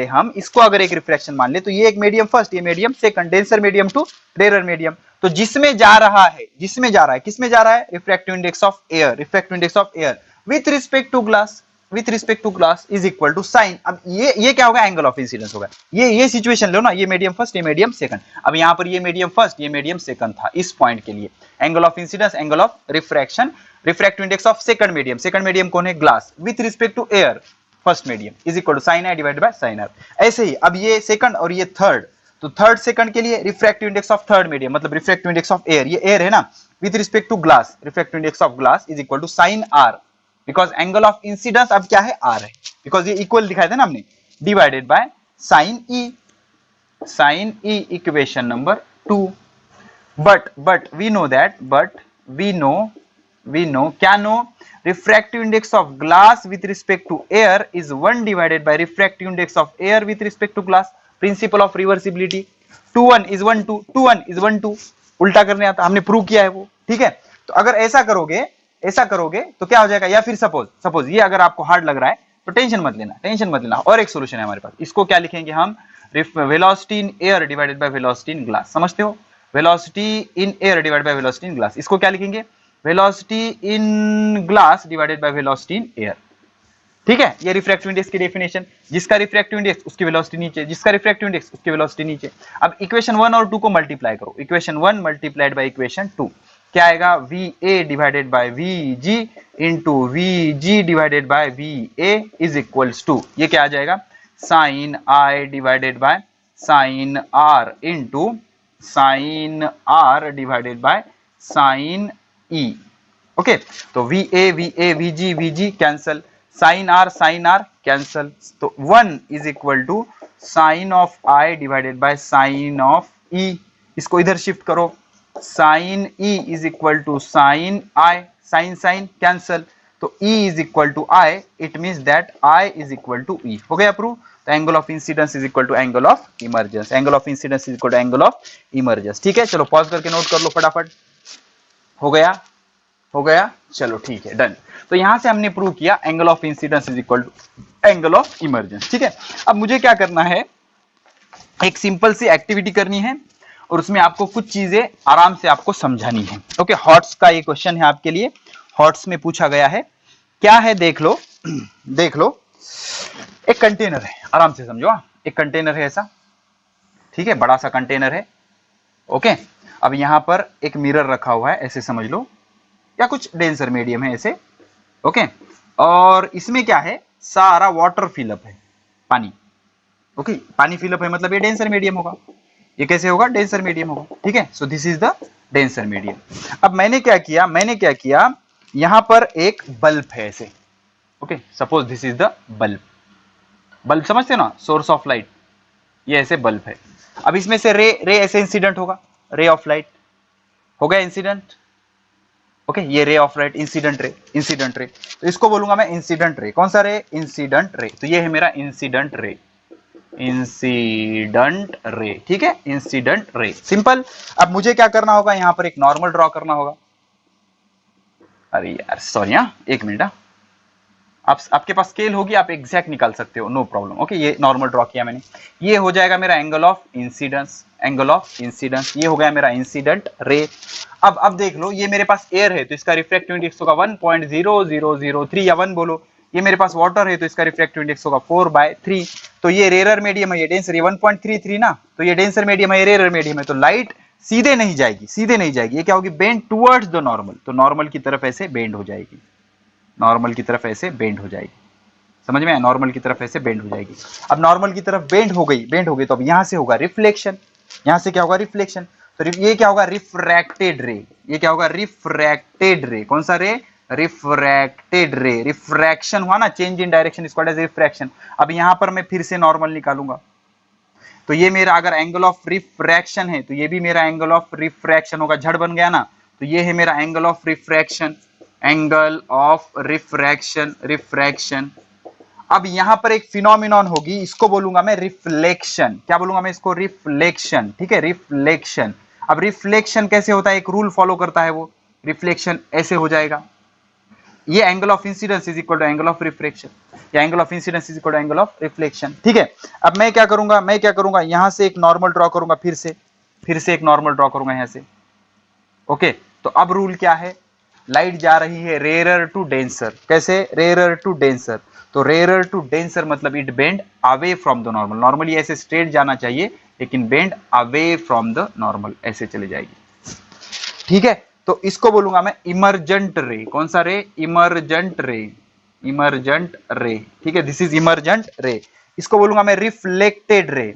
ले, तो ये एक medium first, ये medium second, denser medium to rare medium. तो किसमें जा रहा है? Refractive index of air with respect to glass is equal to sine. अब ये क्या होगा? एंगल ऑफ इंसिडेंस होगा। ये सिचुएशन लो ना, ये मीडियम फर्स्ट, ये मीडियम सेकंड। अब यहां पर ये मीडियम फर्स्ट, ये मीडियम सेकंड था इस पॉइंट के लिए। Angle of incidence, angle of refraction, refractive index of second medium कौन है? Glass, with respect to air first medium is equal to sin I divided by sin R। ऐसे ही अब ये सेकंड और ये थर्ड, तो थर्ड सेकंड के लिए refractive index of third medium, मतलब रिफ्रैक्टिव इंडेक्स ऑफ एयर, ये एयर है ना, with respect to glass, refractive index of glass is equal to sin R, because angle of incidence अब क्या है? R है, बिकॉज ये इक्वल दिखाया था ना हमने, divided by sine E, sine E equation number 2। but we know that, we know क्या know, refractive index of glass with respect to air is 1 divided by refractive index of air with respect to glass, principle of reversibility, 2 1 is 1 2, 2 1 is 1 2, उल्टा करने आता, हमने prove किया है वो, ठीक है। तो अगर ऐसा करोगे तो क्या हो जाएगा, या फिर सपोज ये अगर आपको हार्ड लग रहा है तो टेंशन मत लेना, और एक सोल्यूशन है हमारे पास, इसको क्या लिखेंगे हम, velocity in air divided by velocity in glass, समझते हो, velocity in air divided by velocity in glass, इसको क्या लिखेंगे, velocity in glass divided by velocity in air, ठीक है। ये रिफ्रैक्टिव इंडेक्स की डेफिनेशन, जिसका रिफ्रैक्टिव इंडेक्स उसकी वेलोसिटी नीचे, जिसका रिफ्रैक्टिव इंडेक्स उसकी वेलोसिटी नीचे। अब इक्वेशन 1 और 2 को मल्टीप्लाई करो, इक्वेशन 1 मल्टीप्लाइड बाय इक्वेशन 2 क्या आएगा, VA divided by VG into VG divided by VA is equals to, ये क्या आ जाएगा, sine I divided by sine R into sine R divided by sine E, okay. तो VA VG cancel, sine R cancel, तो 1 is equal to sine of I divided by sine of E, इसको इधर shift करो, sine E is equal to sine I, sine cancel, तो E is equal to I, it means that I is equal to E, हो गया prove. तो angle of incidence is equal to angle of emergence, angle of incidence is equal to angle of emergence, ठीक है। चलो pause करके note कर लो फटाफट, हो गया, चलो ठीक है, डन। तो यहां से हमने प्रूव किया angle of incidence is equal to angle of emergence, ठीक है। अब मुझे क्या करना है, एक सिंपल सी एक्टिविटी करनी है और उसमें आपको कुछ चीजें आराम से आपको समझानी है, ओके। हॉट्स का ये क्वेश्चन है आपके लिए, हॉट्स में पूछा गया है, क्या है देख लो, एक कंटेनर है, आराम से समझो, एक कंटेनर है ऐसा, ठीक है, बड़ा सा कंटेनर है, ओके। अब यहां पर एक मिरर रखा हुआ है, ऐसे समझ लो, या कुछ डेंसर मीडियम है ऐसे, ओके। और इसमें क्या है, सारा वाटर फिलअप है, पानी, ओके, पानी फिलअप है, मतलब ये डेंसर मीडियम होगा, ये कैसे होगा, डेंसर मीडियम होगा, ठीक है। So this is the denser medium. अब मैंने क्या किया, यहां पर एक बल्ब है ऐसे, okay, suppose this is the bulb समझते हो ना, सोर्स ऑफ लाइट, ये ऐसे बल्ब है। अब इसमें से रे ऐसे इंसिडेंट होगा, रे ऑफ लाइट हो गया इंसिडेंट, ओके, ये ray of light, incident ray, तो इसको बोलूंगा मैं इंसिडेंट रे, कौन सा रे, इंसिडेंट रे, तो ये है मेरा इंसिडेंट रे, ठीक है, इंसिडेंट रे, सिंपल। अब मुझे क्या करना होगा, यहां पर एक नॉर्मल ड्रॉ करना होगा, अरे यार सॉरी, एक मिनट, आपके पास स्केल होगी, आप एग्जैक्ट निकाल सकते हो, नो प्रॉब्लम, ओके। ये नॉर्मल ड्रॉ किया मैंने, ये हो जाएगा मेरा एंगल ऑफ इंसिडेंस, ये हो गया मेरा इंसिडेंट रे। अब देख लो, ये मेरे पास एयर है तो इसका रिफ्रैक्टिव इंडेक्स होगा 1.0003 या 1 बोलो, ये मेरे पास वाटर है तो इसका रिफ्रैक्टिव इंडेक्स होगा 4/3, तो ये रेयर मीडियम है, ये डेंसर, ये 1.33 ना, तो ये डेंसर मीडियम है, ये रेयर मीडियम है, तो लाइट सीधे नहीं जाएगी, ये क्या होगी, बेंड टुवर्ड्स द नॉर्मल, तो नॉर्मल की तरफ ऐसे बेंड हो जाएगी, समझ में आया, नॉर्मल की तरफ ऐसे बेंड हो जाएगी। अब नॉर्मल की तरफ बेंड हो गई, तो अब यहां से होगा रिफ्लेक्शन, यहां से क्या होगा, रिफ्लेक्शन, तो ये क्या होगा, रिफ्रैक्टेड रे, ये क्या होगा, रिफ्रैक्टेड रे, कौन सा रे, रिफ्रैक्टेड रे, रिफ्रैक्शन हुआ ना, change in direction is called as refraction. अब यहां पर मैं फिर से नॉर्मल निकालूंगा, तो ये मेरा अगर एंगल ऑफ रिफ्रैक्शन है तो ये भी मेरा एंगल ऑफ रिफ्रैक्शन होगा, झड़ बन गया ना, तो ये है मेरा एंगल ऑफ रिफ्रैक्शन, रिफ्रैक्शन। अब यहां पर एक फिनोमिनॉन होगी, इसको बोलूंगा मैं रिफ्लेक्शन, क्या बोलूंगा मैं इसको, रिफ्लेक्शन, ठीक है, रिफ्लेक्शन। अब रिफ्लेक्शन कैसे होता है, एक रूल फॉलो करता है वो, रिफ्लेक्शन ऐसे हो जाएगा, ये angle of incidence is equal to angle of reflection, या angle of incidence is equal to angle of reflection, ठीक है। अब मैं क्या करूंगा, यहां से एक नॉर्मल ड्रॉ करूंगा, फिर से एक नॉर्मल ड्रॉ करूंगा यहां से, ओके। तो अब रूल क्या है, लाइट जा रही है रेयरर टू डेंसर, कैसे, रेयरर टू डेंसर, तो रेयरर टू डेंसर मतलब it bend away from the normal, normally ऐसे स्ट्रेट जाना चाहिए लेकिन bend away from the normal, ऐसे चले जाएगी, ठीक है। तो इसको बोलूंगा मैं इमर्जेंट रे, कौन सा रे, इमर्जेंट रे, ठीक है, दिस इज इमर्जेंट रे। इसको बोलूंगा मैं रिफ्लेक्टेड रे,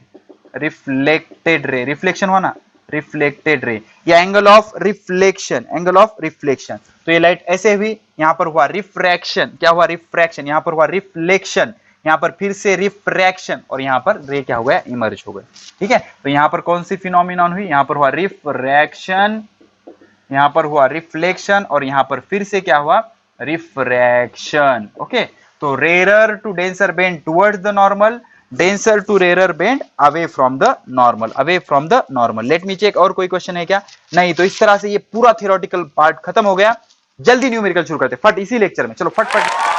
रिफ्लेक्शन हुआ ना, रिफ्लेक्टेड रे, या एंगल ऑफ रिफ्लेक्शन, तो ये लाइट ऐसे हुई, यहां पर हुआ रिफ्रैक्शन, क्या हुआ, रिफ्रैक्शन, यहां पर हुआ रिफ्लेक्शन, यहाँ पर फिर से रिफ्रैक्शन और यहाँ पर रे क्या हो गया, इमर्ज हो गया। ठीक है, तो यहाँ पर कौन सी फिनोमिनॉन हुई, यहाँ पर हुआ रिफ्रैक्शन, यहाँ पर हुआ रिफ्लेक्शन और यहाँ पर फिर से क्या हुआ, रिफ्रैक्शन। ओके, तो rare to denser bend towards the normal, denser to rare bend away from the normal, away from the normal. Let me check, और कोई क्वेश्चन है क्या? नहीं, तो इस तरह से ये पूरा थियोरेटिकल पार्ट खत्म हो गया। जल्दी न्यूमेरिकल शुरू करते फट इसी लेक्चर में, चलो फट फट।